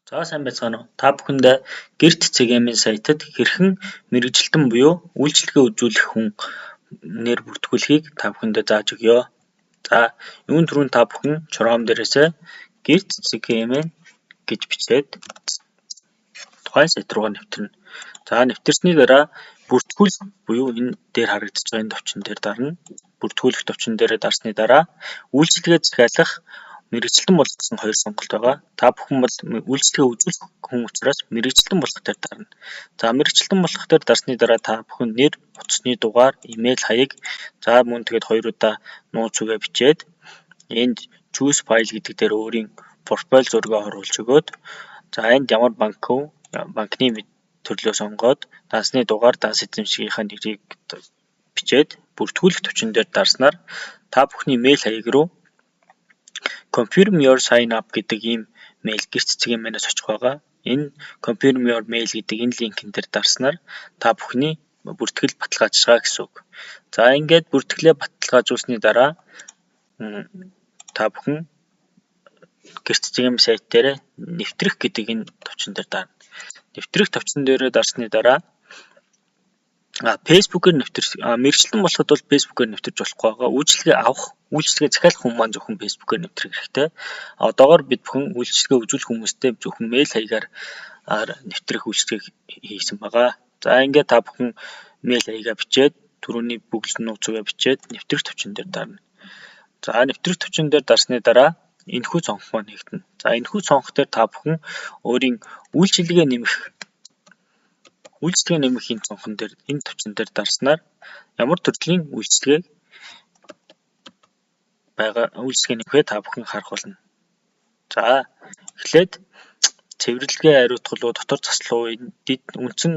За сайн байцгаана уу. Та бүхэндээ гэрт CGM-ийн сайтад хэрхэн мэргэжилтэн буюу үйлчилгээ үзүүлэх хүн нэр бүртгүүлэхийг та бүхэндээ зааж өгье. За юун түрүүнд та бүхэн Chrome дээрээсээ гэрт CGM гэж бичээд тухайн сайт руугаа нэвтэрнэ. За нэвтэрсний дараа бүртгүүлэх буюу энэ дээр харагдаж байгаа энэ товчон дээр дарна. Бүртгүүлэх товчон дээр дарсны дараа үйлчилгээ захиалах мэргэжилтэн болох гэсэн хоёр сонголт байгаа. Та бүхэн бол үйлчилгээ үзүүлэх хүн учраас мэргэжилтэн болох дээр дарна. За мэргэжилтэн болох дээр дарсны дараа та бүхэн нэр, утасны дугаар, имэйл хаяг, за мөн тэгээд хоёр удаа нууц үгээ бичээд энд choose file гэдэг дээр өөрийн профайл зургаа оруулж өгөөд за энд ямар банкны төрлөө сонгоод дансны дугаар, данс эзэмшигийнхаа нэрийг бичээд бүртгүүлэх төвчөн дээр дарснаар та бүхний мэйл хаяг руу confirm your sign up гэдэг ийм мэйл гэрт CGM-ээс очих байгаа. Энэ confirm your mail гэдэг энэ линкэн дээр дарснаар та бүхний бүртгэл баталгаажгаа гэсэн үг. За ингээд бүртгэлээ баталгаажуулсны дараа та бүхэн гэрт CGM сайт дээр нэвтрэх гэдэг энэ товчон дээр дарна. Нэвтрэх товчон дээр дарсны дараа Facebook-ээр мэргэжилтэн болоход бол Facebook-ээр нэвтэрч болохгүй байгаа. Үйлчилгээ авах, үйлчилгээ захиалах хүн маань зөвхөн Facebook-ээр нэвтрэх хэрэгтэй. Одоогоор бид бүхэн үйлчилгээ үзүүлэх хүмүүстээ зөвхөн мэйл хаягаар нэвтрэх үйлчилгээг хийсэн байгаа. За ингээд та бүхэн мэйл хаягаа бичээд түрүүний бүглэсэн нууц үгээ бичээд нэвтрэх төвчөн дээр дарна. За нэвтрэх төвчөн дээр дарсны дараа энэхүү цонх маань нэгдэнэ. За энэхүү цонх дээр та бүхэн өөрийн үйлчилгээ нэмэх энэ цонхон дээр энэ төвчөн дээр дарснаар ямар төрлийн үйлчилгээ нэмэхээ та бүхэн харах болно. За эхлээд цэвэрлэгээ хариуцлага руу дотор заслуу үндсэн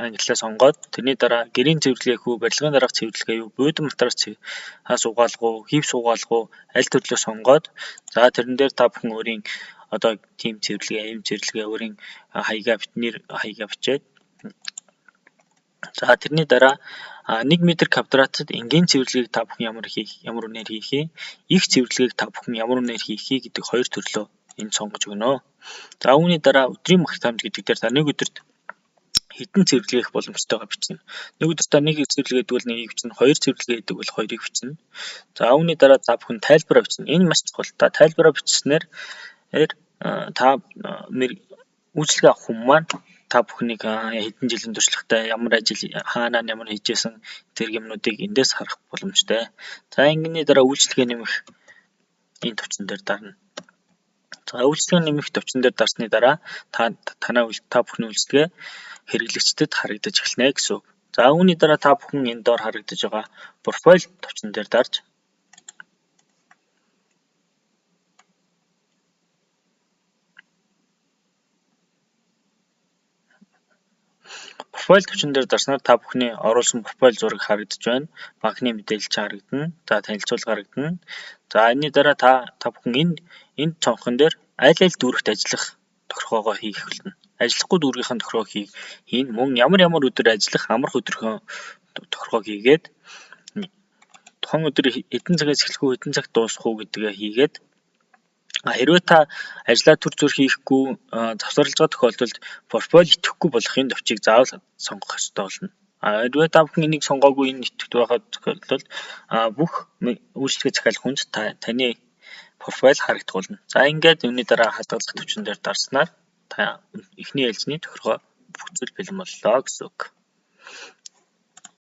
англиар сонгоод тэрний дараа гэрийн цэвэрлэгээ хүү, барилгын дараах цэвэрлэгээ юу, буудан материалаас угаалгуу, гипс угаалгуу аль төрлөө сонгоод за тэрэн дээр та бүхэн өөрийн одоо тим цэвэрлэгээ, ийм цэвэрлэгээ өөрийн хаягаа бичээд за тэрний дараа 1 м квадратад энгийн цэвэрлэгийг та бүхэн ямар үнээр хийх вэ? Их цэвэрлэгийг та бүхэн ямар үнээр хийх вэ гэдэг хоёр төрлөө энд сонгож өгнө. За үүний дараа өдрийн мах тамж гэдэг дээр та нэг өдөрт хэдэн цэвэрлэгээ хийх боломжтойгоо бичнэ. Нэг өдөрт та нэг цэвэрлэгээ хийдэг бол нэгийг бичнэ, хоёр цэвэрлэгээ хийдэг бол хоёрыг бичнэ. За үүний дараа та бүхэн тайлбараа бичнэ. Энэ маш чухал. Та тайлбараа бичснээр та үйлчилгээ авах хүн маань та бүхнийг хэдэн жилийн туршлагатай ямар ажил хаанаа ямар хийжсэн зэрэг юмнуудыг эндээс харах боломжтой. За ингэний дараа үйлчилгээ нэмэх энэ төвчөн дээр дарна. За үйлчилгээ нэмэх төвчөн дээр дарсны дараа та бүхний үйлчилгээ хэрэглэгчдэд харагдаж эхэлнэ гэсэн үг. За үүний дараа та бүхэн энэ доор харагдаж байгаа профайл төвчөн дээр дарж профайл төвчөн дээр дарснаар та бүхний оруулсан профайл зураг харагдаж байна. Банкны мэдээлэл харагдана. За танилцуулга харагдана. За энэний дараа та бүхэн энэ цонхон дээр аль дүүрэгт ажиллах тохиргоогоо хийх болно. Ажиллахгүй дүүргийнхаа тохиргоог хийн мөн ямар өдөр ажиллах амрах өдрийнхөө тохиргоог хийгээд тухайн өдөр хэдэн цагаас эхлэх үү, хэдэн цагт дуусах уу гэдгээ хийгээд хэрвээ та ажлаа төр зүр хийхгүй завсарлаж байгаа тохиолдолд профайл итгэхгүй болохын төвчийг заавал сонгох ёстой болно. Хэрвээ та бүхэн энийг сонгоогүй энэ итгэж байгаа тохиолдолд бүх үйлчилгээ захиалах хүнд таны профайл харагдах болно. За ингээд үүний дараа хадгалах төвчөн дээр дарснаар та эхний ээлжний тохиргоо бүхцэл бэлэн боллоо гэсэн үг.